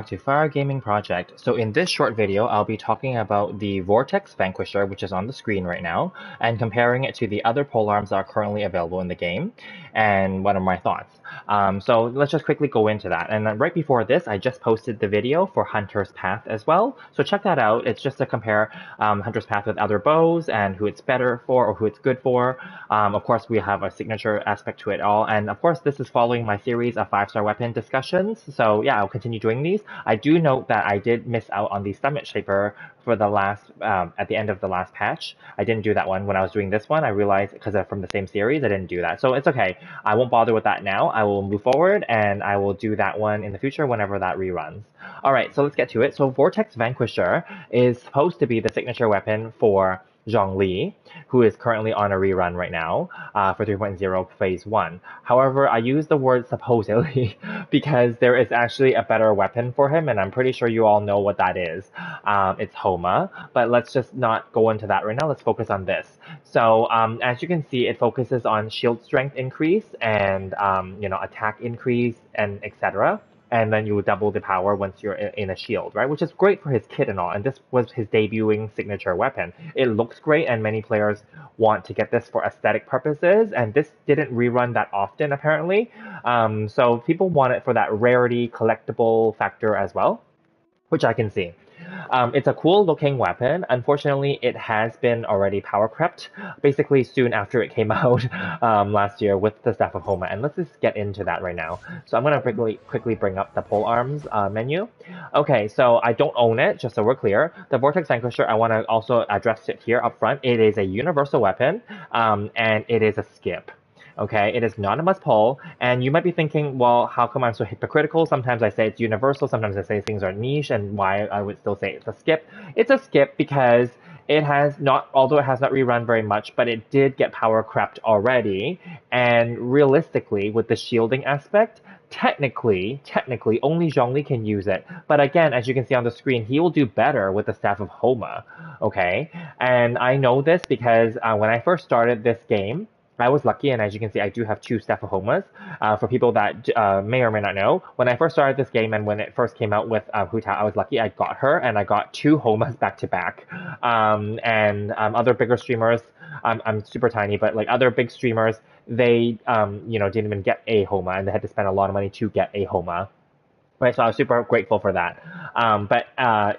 To Fire Gaming Project. So in this short video, I'll be talking about the Vortex Vanquisher, which is on the screen right now, and comparing it to the other polearms that are currently available in the game, and what are my thoughts. So let's just quickly go into that. And then right before this, I just posted the video for Hunter's Path as well. So check that out. It's just to compare Hunter's Path with other bows and who it's better for or who it's good for. Of course, we have a signature aspect to it all. And of course, this is following my series of 5-star weapon discussions. So yeah, I'll continue doing these. I do note that I did miss out on the Summit Shaper for the last, at the end of the last patch. I didn't do that one when I was doing this one. I realized because they're from the same series, I didn't do that. So it's okay. I won't bother with that now. I will move forward and I will do that one in the future whenever that reruns. Alright, so let's get to it. So Vortex Vanquisher is supposed to be the signature weapon for Zhongli, who is currently on a rerun right now for 3.0 Phase 1. However, I use the word supposedly because there is actually a better weapon for him, and I'm pretty sure you all know what that is. It's Homa, but let's just not go into that right now. Let's focus on this. So as you can see, it focuses on shield strength increase and attack increase and etc. And then you would double the power once you're in a shield, right? Which is great for his kit and all. And this was his debuting signature weapon. It looks great, and many players want to get this for aesthetic purposes. And this didn't rerun that often, apparently. So people want it for that rarity, collectible factor as well, which I can see. It's a cool looking weapon. Unfortunately, it has been already power crept, basically soon after it came out last year with the Staff of Homa. And let's just get into that right now. So I'm going to quickly bring up the Polearms menu. Okay, so I don't own it, just so we're clear. The Vortex Vanquisher, I want to also address it here up front. It is a universal weapon, and it is a skip. Okay, it is not a must pull, and you might be thinking, well, how come I'm so hypocritical? Sometimes I say it's universal, sometimes I say things are niche, and why I would still say it's a skip. It's a skip because it has not, although it has not rerun very much, but it did get power crept already, and realistically, with the shielding aspect, technically, only Zhongli can use it. But again, as you can see on the screen, he will do better with the Staff of Homa, okay? And I know this because when I first started this game, I was lucky, and as you can see, I do have 2 Staff of Homas. For people that may or may not know, when I first started this game and when it first came out with Hu Tao, I was lucky. I got her, and I got 2 Homas back to back. Other bigger streamers, I'm super tiny, but like other big streamers, they didn't even get a Homa, and they had to spend a lot of money to get a Homa. Right, so I was super grateful for that.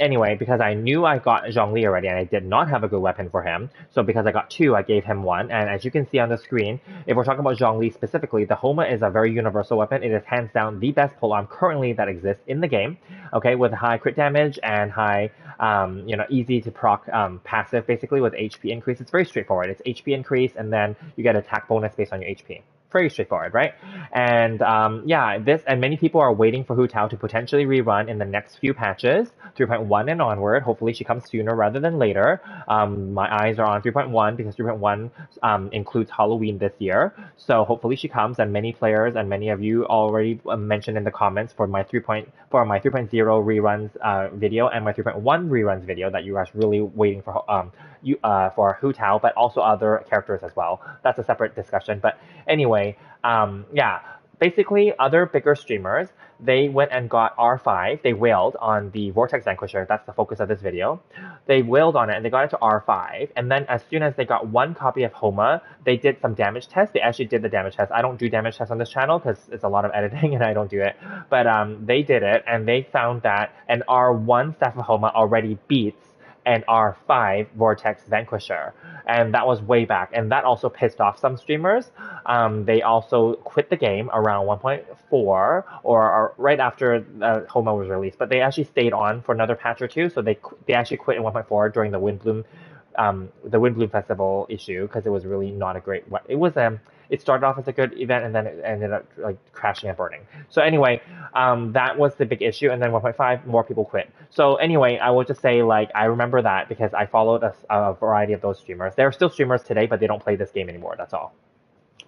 Anyway, because I knew I got Zhongli already and I did not have a good weapon for him, so because I got 2, I gave him 1. And as you can see on the screen, if we're talking about Zhongli specifically, the Homa is a very universal weapon. It is hands down the best polearm currently that exists in the game, okay, with high crit damage and high, easy to proc passive, basically, with HP increase. It's very straightforward. It's HP increase, and then you get attack bonus based on your HP. Very straightforward, right? And many people are waiting for Hu Tao to potentially rerun in the next few patches, 3.1 and onward. Hopefully she comes sooner rather than later. My eyes are on 3.1 because 3.1 includes Halloween this year. So hopefully she comes, and many players and many of you already mentioned in the comments for my 3.0 reruns video and my 3.1 reruns video that you guys really waiting for Hu Tao, but also other characters as well. That's a separate discussion. But anyway, basically other bigger streamers, they went and got R5. They wailed on the Vortex Vanquisher. That's the focus of this video. They wailed on it and they got it to R5. And then as soon as they got 1 copy of Homa, they did some damage tests. They actually did the damage test. I don't do damage tests on this channel because it's a lot of editing and I don't do it. But they did it, and they found that an R1 Staff of Homa already beats an R5 Vortex Vanquisher. And that was way back. And that also pissed off some streamers. They also quit the game around 1.4 or right after Homa was released. But they actually stayed on for another patch or 2. So they actually quit in 1.4 during the Windbloom Festival issue because it was really not a great. It started off as a good event and then it ended up like crashing and burning. So anyway, that was the big issue. And then 1.5, more people quit. So anyway, I will just say like I remember that because I followed a variety of those streamers. They're still streamers today, but they don't play this game anymore. That's all.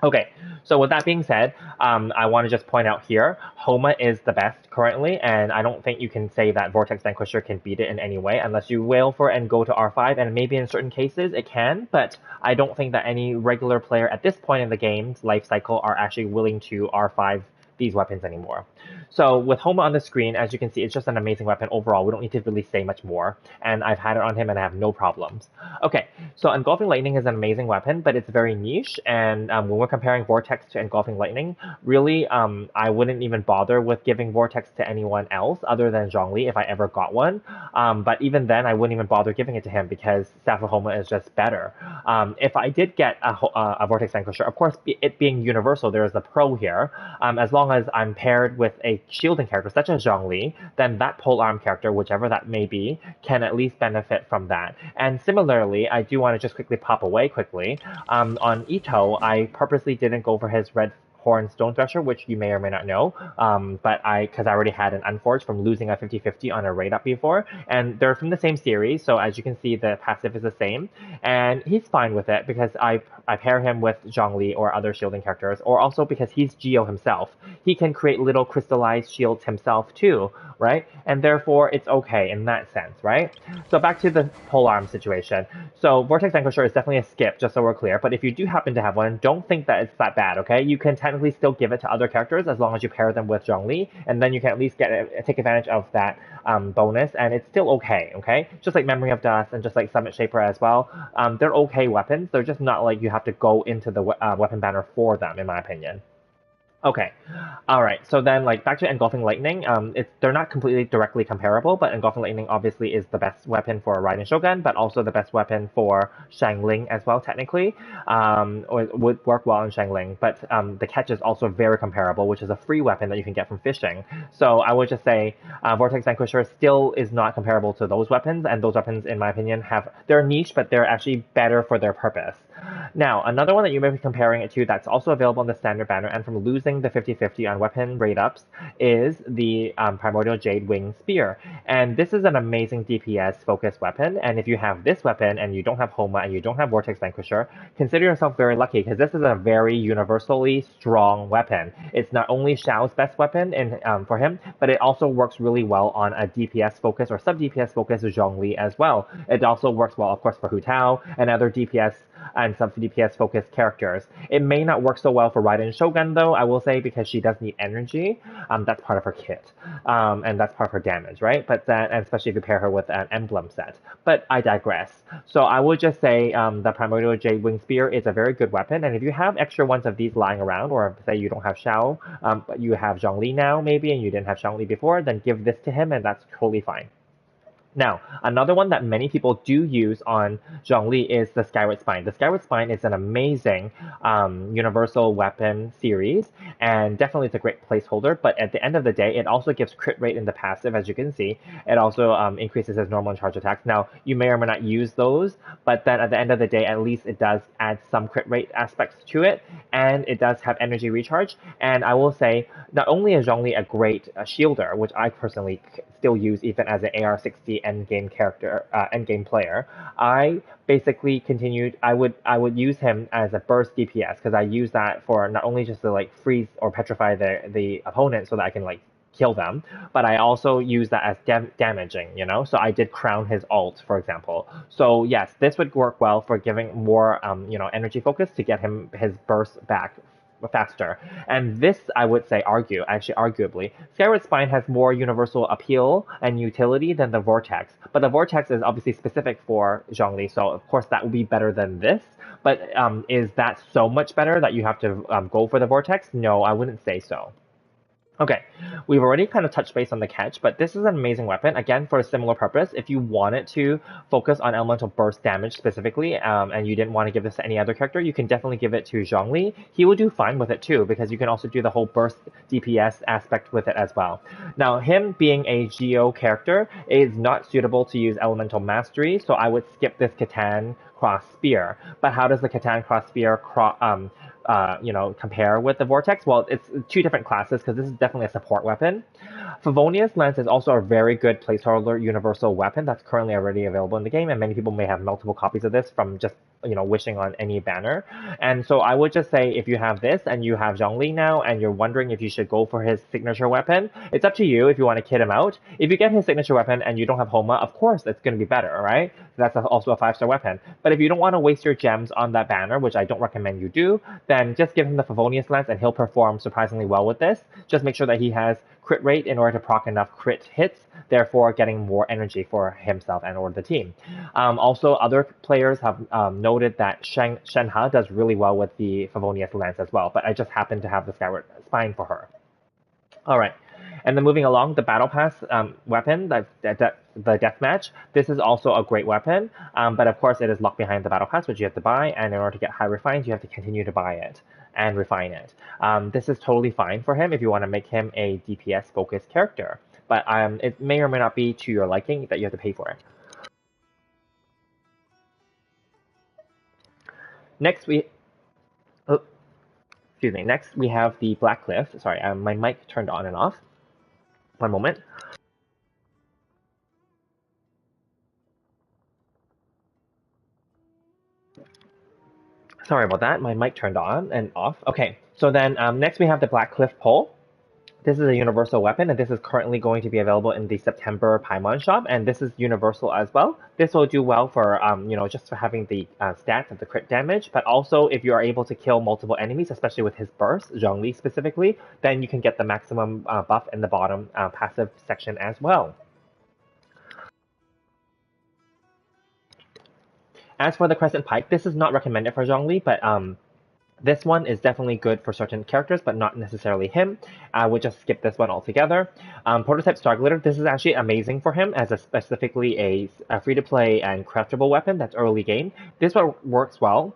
Okay, so with that being said, I want to just point out here, Homa is the best currently, and I don't think you can say that Vortex Vanquisher can beat it in any way unless you wail for it and go to R5, and maybe in certain cases it can, but I don't think that any regular player at this point in the game's life cycle are actually willing to R5 these weapons anymore. So with Homa on the screen, as you can see, it's just an amazing weapon overall. We don't need to really say much more. And I've had it on him and I have no problems. Okay, so Engulfing Lightning is an amazing weapon, but it's very niche. And when we're comparing Vortex to Engulfing Lightning, really, I wouldn't even bother with giving Vortex to anyone else other than Zhongli if I ever got one. But even then, I wouldn't even bother giving it to him because Staff of Homa is just better. If I did get a Vortex Vanquisher, of course, it being universal, there is a pro here. As long as I'm paired with a shielding character such as Zhongli, then that polearm character, whichever that may be, can at least benefit from that. And similarly, I do want to just quickly pop away quickly. On Ito, I purposely didn't go for his red Horn Stone Thresher, which you may or may not know, but because I already had an Unforged from losing a 50-50 on a raid up before, and they're from the same series, so as you can see, the passive is the same, and he's fine with it because I pair him with Zhongli or other shielding characters, or also because he's Geo himself. He can create little crystallized shields himself too, right? And therefore, it's okay in that sense, right? So back to the polearm situation. So Vortex Vanquisher is definitely a skip, just so we're clear, but if you do happen to have one, don't think that it's that bad, okay? You can technically still give it to other characters as long as you pair them with Zhongli, and then you can at least take advantage of that bonus, and it's still okay, okay? Just like Memory of Dust and just like Summit Shaper as well, they're okay weapons. They're just not like you have to go into the weapon banner for them, in my opinion. Okay, all right. So then, like back to Engulfing Lightning, they're not completely directly comparable, but Engulfing Lightning obviously is the best weapon for Raiden Shogun, but also the best weapon for Shangling as well, technically. Or it would work well in Shangling, but the catch is also very comparable, which is a free weapon that you can get from fishing. So I would just say Vortex Vanquisher still is not comparable to those weapons, and those weapons, in my opinion, they're niche, but they're actually better for their purpose. Now, another one that you may be comparing it to that's also available on the standard banner and from losing the 50-50 on weapon rate ups is the Primordial Jade Wing Spear. And this is an amazing DPS focused weapon, and if you have this weapon and you don't have Homa and you don't have Vortex Vanquisher, consider yourself very lucky because this is a very universally strong weapon. It's not only Xiao's best weapon for him, but it also works really well on a DPS focus or sub-DPS focus Zhongli as well. It also works well, of course, for Hu Tao and other DPS and sub DPS focused characters. It may not work so well for Raiden Shogun though, I will say, because she does need energy. That's part of her kit. And that's part of her damage, right? But and especially if you pair her with an emblem set. But I digress. So I would just say the Primordial Jade Wing Spear is a very good weapon, and if you have extra ones of these lying around, or say you don't have Xiao, but you have Zhongli now maybe, and you didn't have Zhongli before, then give this to him and that's totally fine. Now, another one that many people do use on Zhongli is the Skyward Spine. The Skyward Spine is an amazing universal weapon series, and definitely it's a great placeholder, but at the end of the day, it also gives crit rate in the passive, as you can see. It also increases his normal and charge attacks. Now, you may or may not use those, but then at the end of the day, at least it does add some crit rate aspects to it, and it does have energy recharge. And I will say, not only is Zhongli a great shielder, which I personally still use even as an AR-60 endgame character, endgame player, I basically continued. I would use him as a burst DPS because I use that for not only just to like freeze or petrify the opponent so that I can like kill them, but I also use that as damaging, you know? So I did crown his ult, for example. So yes, this would work well for giving more, energy focus to get him his burst back faster. And this, I would say, arguably, Skyward Spine has more universal appeal and utility than the Vortex. But the Vortex is obviously specific for Zhongli, so of course that would be better than this. But is that so much better that you have to go for the Vortex? No, I wouldn't say so. Okay, we've already kind of touched base on the catch, but this is an amazing weapon, again, for a similar purpose. If you wanted to focus on elemental burst damage specifically, and you didn't want to give this to any other character, you can definitely give it to Zhongli. He will do fine with it too, because you can also do the whole burst DPS aspect with it as well. Now, him being a Geo character is not suitable to use elemental mastery, so I would skip this Catan Cross Spear. But how does the Catan Cross Spear compare with the Vortex? Well, it's two different classes because this is definitely a support weapon. Favonius Lance is also a very good placeholder universal weapon that's currently already available in the game, and many people may have multiple copies of this from just wishing on any banner. And so I would just say if you have this and you have Zhongli now and you're wondering if you should go for his signature weapon, it's up to you if you want to kit him out. If you get his signature weapon and you don't have Homa, of course it's going to be better, right? That's also a 5-star weapon. But if you don't want to waste your gems on that banner, which I don't recommend you do, then just give him the Favonius Lance and he'll perform surprisingly well with this. Just make sure that he has crit rate in order to proc enough crit hits, therefore getting more energy for himself and or the team. Also, other players have noted that Shenhe does really well with the Favonius Lance as well, but I just happen to have the Skyward Spine for her. All right. And then moving along, the Battle Pass weapon, the Deathmatch, this is also a great weapon, but of course it is locked behind the Battle Pass, which you have to buy, and in order to get high refines, you have to continue to buy it and refine it. This is totally fine for him if you want to make him a DPS-focused character, but it may or may not be to your liking that you have to pay for it. Next, Next, we have the Black Cliff. Sorry, my mic turned on and off. One moment. Sorry about that. My mic turned on and off. Okay, so then next we have the Black Cliff Pole. This is a universal weapon, and this is currently going to be available in the September Paimon shop, and this is universal as well. This will do well for, just for having the stats of the crit damage, but also if you are able to kill multiple enemies, especially with his burst, zhongli specifically, then you can get the maximum buff in the bottom passive section as well. As for the Crescent Pike, this is not recommended for zhongli, but this one is definitely good for certain characters, but not necessarily him. I would just skip this one altogether. Prototype Star Glitter, this is actually amazing for him as specifically a free-to-play and craftable weapon that's early game. This one works well,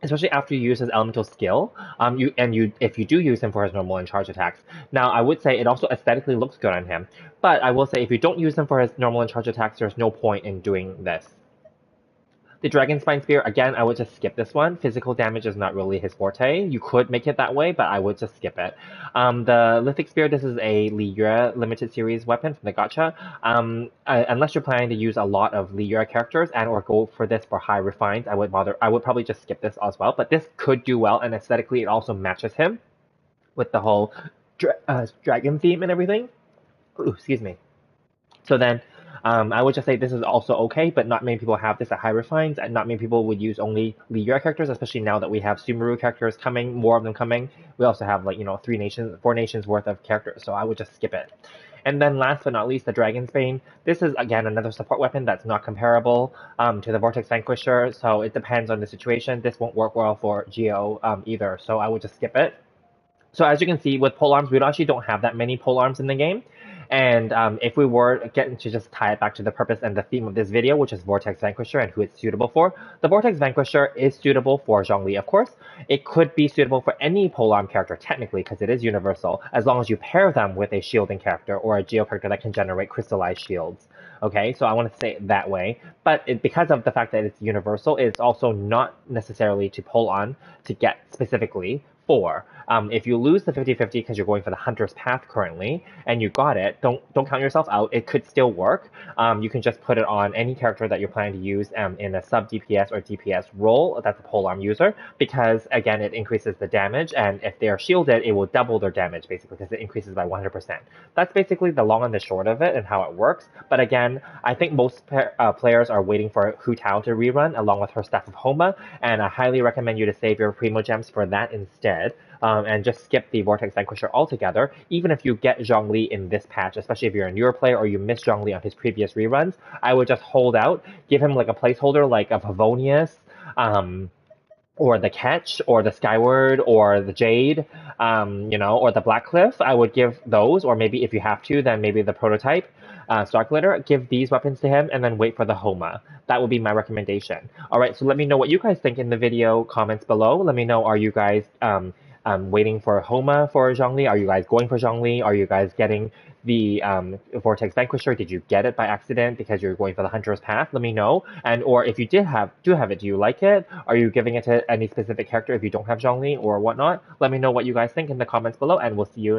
especially after you use his elemental skill, if you do use him for his normal and charge attacks. Now, I would say it also aesthetically looks good on him, but I will say if you don't use him for his normal and charge attacks, there's no point in doing this. The Dragon Spine Spear, again, I would just skip this one. Physical damage is not really his forte. You could make it that way, but I would just skip it. The Lithic Spear, this is a Li Yue limited series weapon from the gacha. Unless you're planning to use a lot of Li Yue characters and or go for this for high refines, I would probably just skip this as well. But this could do well, and aesthetically it also matches him with the whole dragon theme and everything. Ooh, excuse me. So then, I would just say this is also okay, but not many people have this at high refines, and not many people would use only Li Yue characters, especially now that we have Sumeru characters coming, more of them coming. We also have 4 nations worth of characters, so I would just skip it. And then last but not least, the Dragon's Bane. This is, again, another support weapon that's not comparable to the Vortex Vanquisher, so it depends on the situation. This won't work well for Geo either, so I would just skip it. So as you can see, with Polearms, we actually don't have that many Polearms in the game. And if we were getting to just tie it back to the purpose and the theme of this video, which is Vortex Vanquisher and who it's suitable for, the Vortex Vanquisher is suitable for Zhongli, of course. It could be suitable for any Polearm character, technically, because it is universal, as long as you pair them with a shielding character or a Geo character that can generate crystallized shields. Okay, so I want to say it that way. But because of the fact that it's universal, it's also not necessarily to pull on to get specifically for. If you lose the 50-50 because you're going for the Hunter's Path currently, and you got it, don't count yourself out. It could still work. You can just put it on any character that you're planning to use in a sub-DPS or DPS role that's a Polearm user, because, again, it increases the damage, and if they are shielded, it will double their damage, basically, because it increases by 100%. That's basically the long and the short of it and how it works. But again, I think most players are waiting for Hu Tao to rerun, along with her Staff of Homa, and I highly recommend you to save your Primo Gems for that instead. And just skip the Vortex Vanquisher altogether. Even if you get Zhongli in this patch, especially if you're a newer player or you missed Zhongli on his previous reruns, I would just hold out, give him like a placeholder like a Favonius, or the Catch, or the Skyward, or the Jade, or the Black Cliff. I would give those, or maybe if you have to, then maybe the Prototype. Star Glitter, give these weapons to him, and then wait for the Homa. That would be my recommendation. Alright, so let me know what you guys think in the video comments below. Let me know, are you guys waiting for Homa for Zhongli? Are you guys going for Zhongli? Are you guys getting the Vortex Vanquisher? Did you get it by accident because you're going for the Hunter's Path? Let me know. And or if you do have it, do you like it? Are you giving it to any specific character if you don't have Zhongli or whatnot? Let me know what you guys think in the comments below, and we'll see you in